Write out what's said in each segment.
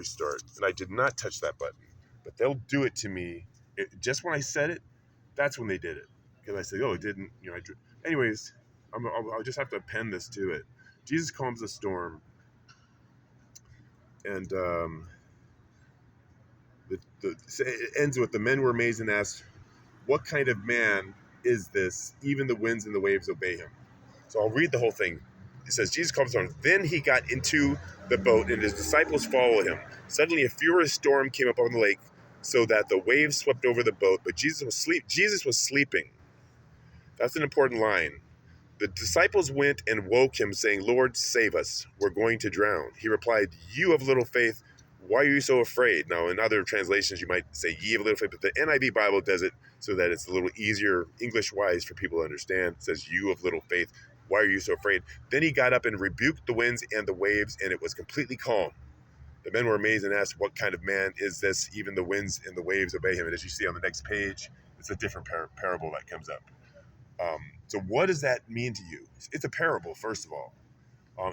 restart, and I did not touch that button. But they'll do it to me. Just when I said it, that's when they did it. Because I said, oh, it didn't, anyways, I'll just have to append this to it. Jesus calms the storm, and it ends with the men were amazed and asked, what kind of man is this? Even the winds and the waves obey him. So I'll read the whole thing. It says, Jesus calms the storm. Then he got into the boat, and his disciples followed him. Suddenly a furious storm came up on the lake, so that the waves swept over the boat, but Jesus was sleeping. That's an important line. The disciples went and woke him, saying, Lord, save us. We're going to drown. He replied, you of little faith, why are you so afraid? Now, in other translations, you might say, ye of little faith, but the NIV Bible does it so that it's a little easier English-wise for people to understand. It says, you of little faith, why are you so afraid? Then he got up and rebuked the winds and the waves, and it was completely calm. The men were amazed and asked, what kind of man is this? Even the winds and the waves obey him. And as you see on the next page, it's a different parable that comes up. So what does that mean to you? It's a parable, first of all.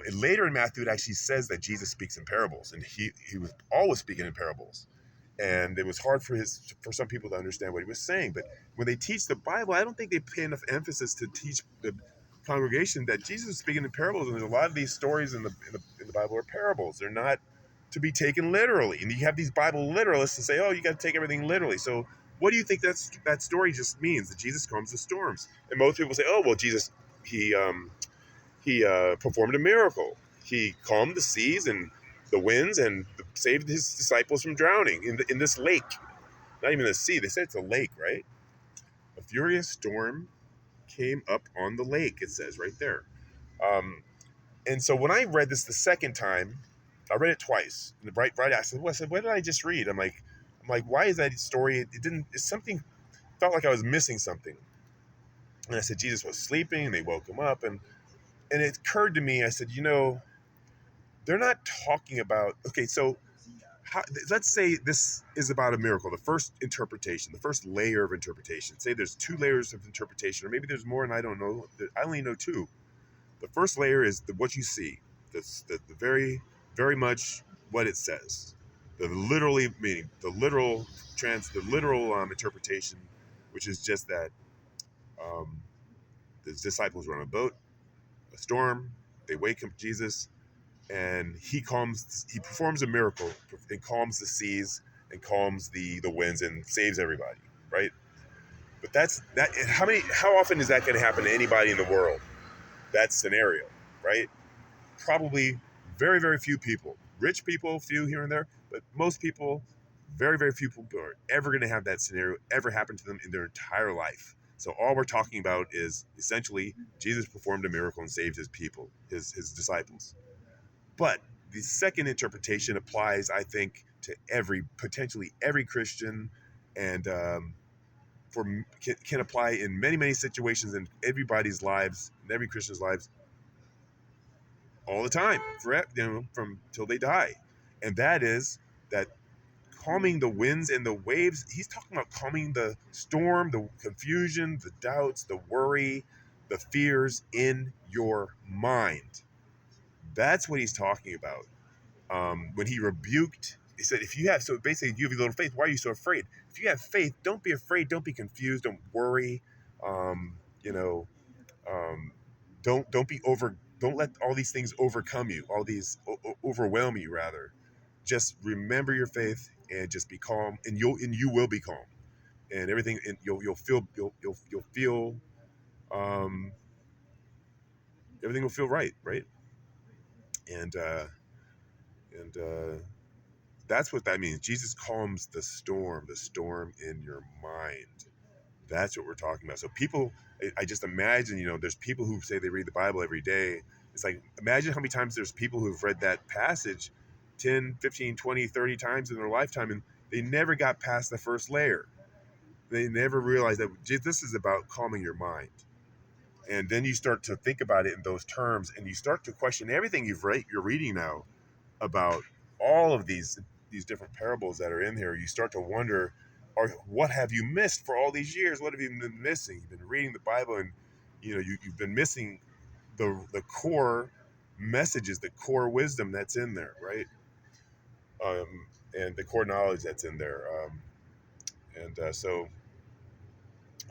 And later in Matthew, it actually says that Jesus speaks in parables, and he was always speaking in parables. And it was hard for some people to understand what he was saying. But when they teach the Bible, I don't think they pay enough emphasis to teach the congregation that Jesus is speaking in parables. And there's a lot of these stories in the Bible are parables. They're not to be taken literally. And you have these Bible literalists that say, oh, you got to take everything literally. So what do you think that story just means? That Jesus calms the storms. And most people say, oh, well, Jesus, he performed a miracle. He calmed the seas and the winds and saved his disciples from drowning in this lake. Not even the sea. They say it's a lake, right? A furious storm came up on the lake, it says right there. And so when I read this the second time, I read it twice. And right I said, what did I just read? I'm like, why is that story? It's something, felt like I was missing something. And I said, Jesus was sleeping, and they woke him up. And it occurred to me, I said, they're not talking about, okay, so let's say this is about a miracle, the first interpretation, the first layer of interpretation. Say there's two layers of interpretation, or maybe there's more and I don't know. I only know two. The first layer is what you see, the very, very much what it says. The literally meaning, the literal interpretation, which is just that the disciples were on a boat, a storm, they wake up Jesus, and he performs a miracle and calms the seas and calms the winds and saves everybody, right? But how often is that going to happen to anybody in the world? That scenario, right? Probably very, very few people. Rich people, few here and there, but most people, very, very few people are ever going to have that scenario ever happen to them in their entire life. So all we're talking about is essentially Jesus performed a miracle and saved his people, his disciples. But the second interpretation applies, I think, to potentially every Christian, and can apply in many, many situations in everybody's lives, in every Christian's lives, all the time, from till they die. And that is that calming the winds and the waves, he's talking about calming the storm, the confusion, the doubts, the worry, the fears in your mind. That's what he's talking about. When he rebuked, he said, if you have little faith, why are you so afraid? If you have faith, don't be afraid, don't be confused, don't worry, don't let all these things overcome you, all these overwhelm you rather. Just remember your faith and just be calm, and you will be calm, and everything, and you'll feel everything will feel right, and that's what that means. Jesus calms the storm in your mind. That's what we're talking about. So people, I just imagine, there's people who say they read the Bible every day. It's like, imagine how many times there's people who've read that passage 10, 15, 20, 30 times in their lifetime, and they never got past the first layer. They never realized that this is about calming your mind. And then you start to think about it in those terms, and you start to question everything you're reading now about all of these different parables that are in here. You start to wonder, what have you missed for all these years? What have you been missing? You've been reading the Bible, and you've been missing the core messages, the core wisdom that's in there, right? and the core knowledge that's in there.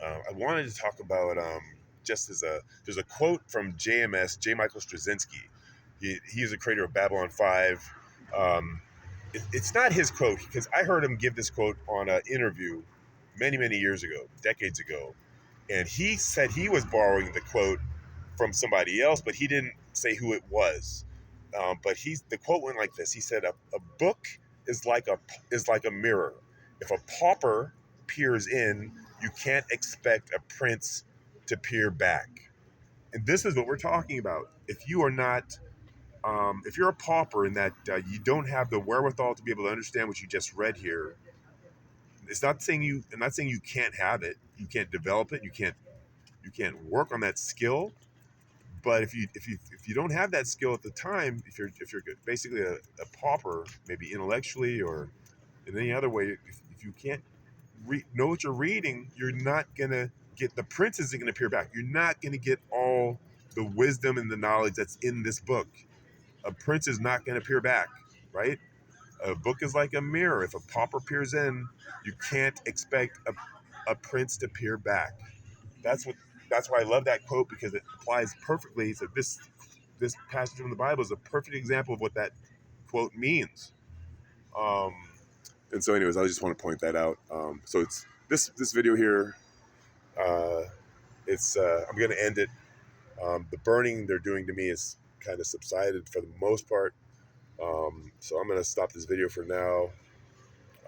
I wanted to talk about there's a quote from JMS, J. Michael Straczynski. He's the creator of Babylon 5. It's not his quote because I heard him give this quote on an interview many years ago, decades ago, and he said he was borrowing the quote from somebody else, but he didn't say who it was. But the quote went like this. He said, "A book is like a mirror. If a pauper peers in, you can't expect a prince to peer back." And this is what we're talking about. If you are not, if you're a pauper in that you don't have the wherewithal to be able to understand what you just read here, it's not saying you. I'm not saying you can't have it. You can't develop it. You can't work on that skill. But if you don't have that skill at the time, if you're basically a pauper, maybe intellectually or in any other way, if you can't know what you're reading, you're not gonna get the prince isn't gonna appear back. You're not gonna get all the wisdom and the knowledge that's in this book. A prince is not gonna appear back, right? A book is like a mirror. If a pauper peers in, you can't expect a prince to peer back. That's what. That's why I love that quote because it applies perfectly. So this passage from the Bible is a perfect example of what that quote means. Um, and so, anyways, I just want to point that out. So it's this video here. I'm going to end it. The burning they're doing to me is kind of subsided for the most part. So I'm going to stop this video for now.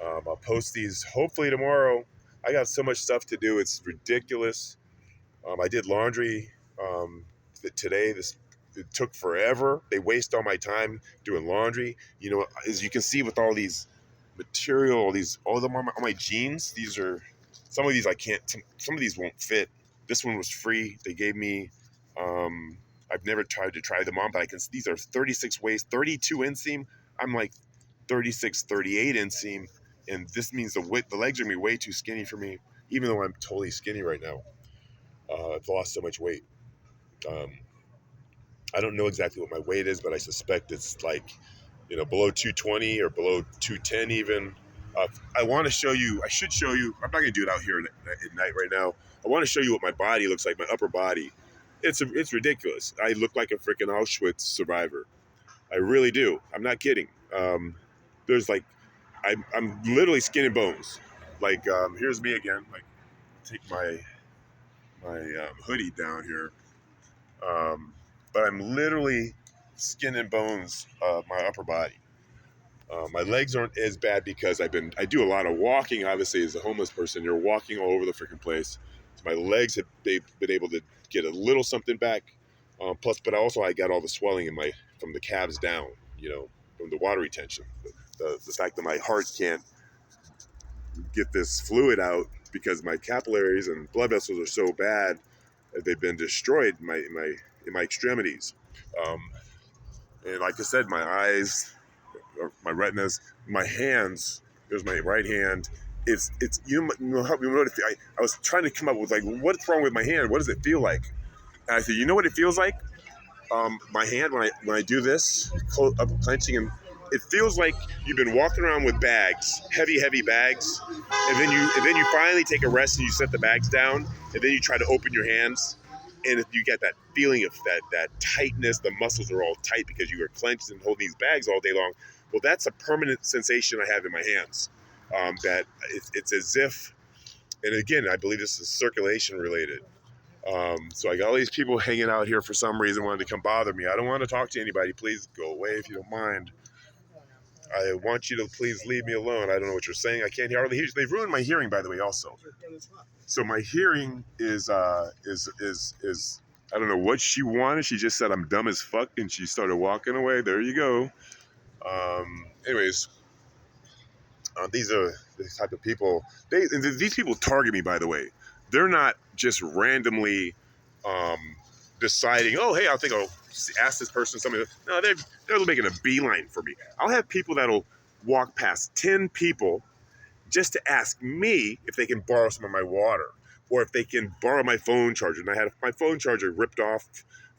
I'll post these hopefully tomorrow. I got so much stuff to do. It's ridiculous. I did laundry today. It took forever. They waste all my time doing laundry. You know, as you can see with all these material, all of them on my jeans. These are some of these I can't. Some of these won't fit. This one was free. They gave me. I've never tried to try them on, but I can. These are 36 waist, 32 inseam. I'm like 36, 38 inseam, and this means the legs are gonna be way too skinny for me. Even though I'm totally skinny right now. I've lost so much weight. I don't know exactly what my weight is, but I suspect it's like, below 220 or below 210 even. I want to show you, I should show you, I'm not going to do it out here at night right now. I want to show you what my body looks like, my upper body. It's ridiculous. I look like a freaking Auschwitz survivor. I really do. I'm not kidding. There's like, I'm literally skin and bones. Like, here's me again. Like, take my hoodie down here. But I'm literally skin and bones my upper body. My legs aren't as bad because I do a lot of walking. Obviously, as a homeless person, you're walking all over the freaking place. So my legs they've been able to get a little something back. But I got all the swelling from the calves down. From the water retention. The fact that my heart can't get this fluid out because my capillaries and blood vessels are so bad that they've been destroyed in my extremities. And like I said, my eyes, my retinas, my hands. There's my right hand. It's I was trying to come up with like what's wrong with my hand? What does it feel like? And I said, you know what it feels like? My hand when I do this, up clenching, and it feels like you've been walking around with bags, heavy bags, and then you finally take a rest and you set the bags down, and then you try to open your hands, and if you get that feeling of that tightness, the muscles are all tight because you are clenched and holding these bags all day long. Well, that's a permanent sensation I have in my hands. That it's as if, and again, I believe this is circulation related. So I got all these people hanging out here for some reason, wanted to come bother me. I don't want to talk to anybody. Please go away if you don't mind. I want you to please leave me alone. I don't know what you're saying. I can't hardly hear you. They've ruined my hearing, by the way, also. So my hearing is I don't know what she wanted. She just said I'm dumb as fuck, and she started walking away. There you go. Anyways, these are the type of people. These people target me, by the way. They're not just randomly deciding, oh, hey, I think I'll ask this person something. No, they're making a beeline for me. I'll have people that'll walk past 10 people just to ask me if they can borrow some of my water or if they can borrow my phone charger. And I had my phone charger ripped off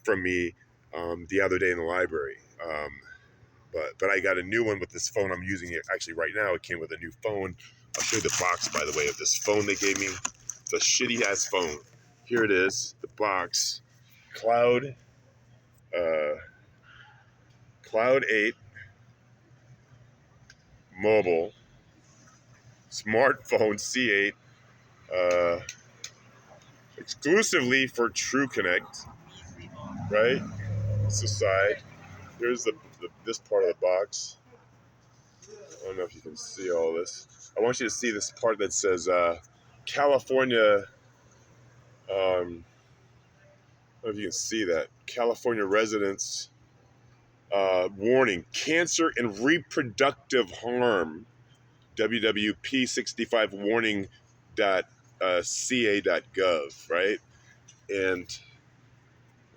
from me the other day in the library. But I got a new one with this phone I'm using it actually right now. It came with a new phone. I'll show you the box, by the way, of this phone they gave me. It's a shitty ass phone. Here it is, the box. Cloud 8 mobile smartphone C8 uh, exclusively for True Connect, right? It's the side. Here's this part of the box. I don't know if you can see all this. I want you to see this part that says California. I don't know if you can see that. California residents warning: cancer and reproductive harm. WWP65 warning dot ca.gov, right? And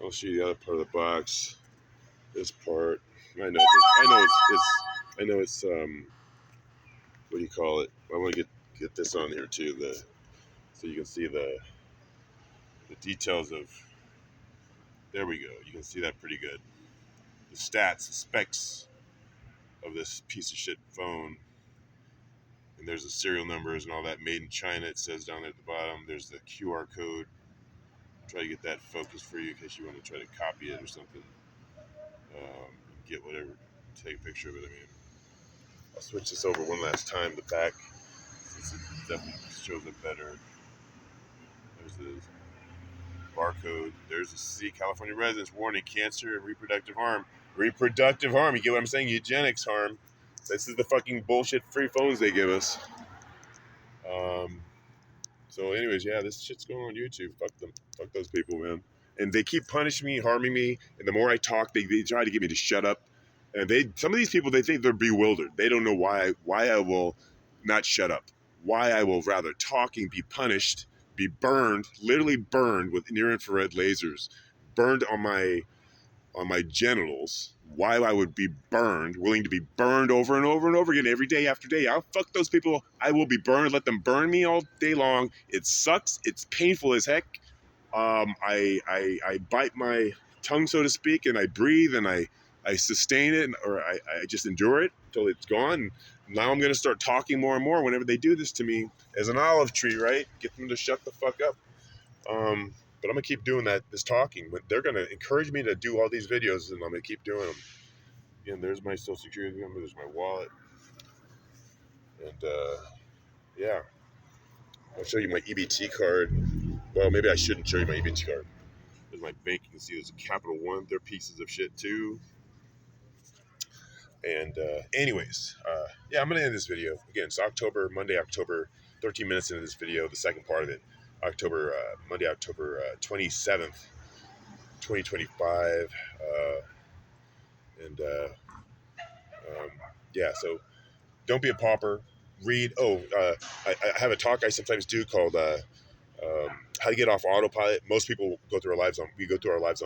I'll show you the other part of the box. This part. I know it's what do you call it? I want to get this on here too, so you can see the details of. There we go. You can see that pretty good. The stats, the specs of this piece of shit phone. And there's the serial numbers and all that. Made in China, it says down there at the bottom. There's the QR code. Try to get that focused for you in case you want to try to copy it or something. Get whatever. Take a picture of it. I mean, I'll switch this over one last time. The back, since it definitely shows it better. There's the barcode. There's the C. California residents warning: cancer and reproductive harm. Reproductive harm. You get what I'm saying? Eugenics harm. This is the fucking bullshit free phones they give us. So anyways, yeah, this shit's going on YouTube. Fuck them. Fuck those people, man. And they keep punishing me, harming me. And the more I talk, they try to get me to shut up. And some of these people, they think they're bewildered. They don't know why I will not shut up. Why I will rather talking be punished, be burned, literally burned with near infrared lasers, burned on my genitals. Why I would be burned, willing to be burned over and over and over again every day after day. I'll fuck those people. I will be burned. Let them burn me all day long. It sucks. It's painful as heck. I bite my tongue, so to speak, and I breathe and I sustain it, or I just endure it until it's gone. Now I'm going to start talking more and more whenever they do this to me as an olive tree, right? Get them to shut the fuck up. But I'm going to keep doing this talking. But they're going to encourage me to do all these videos, and I'm going to keep doing them. Again, there's my social security number. There's my wallet. And, yeah. I'll show you my EBT card. Well, maybe I shouldn't show you my EBT card. There's my bank. You can see there's a Capital One. They're pieces of shit, too. And, anyways, yeah, I'm going to end this video. Again, it's Monday, October, 13 minutes into this video, the second part of it. Monday, October 27th. 2025, yeah, so don't be a pauper. Read. I have a talk I sometimes do called how to get off autopilot. Most people go through our lives on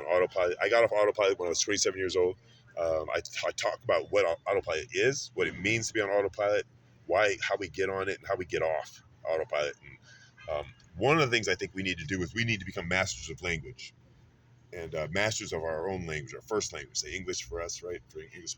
autopilot. I got off autopilot when I was 27 years old. I talk about what autopilot is, what it means to be on autopilot, how we get on it, and how we get off autopilot. And one of the things I think we need to do is we need to become masters of language. And masters of our own language, our first language, say English for us, right? For English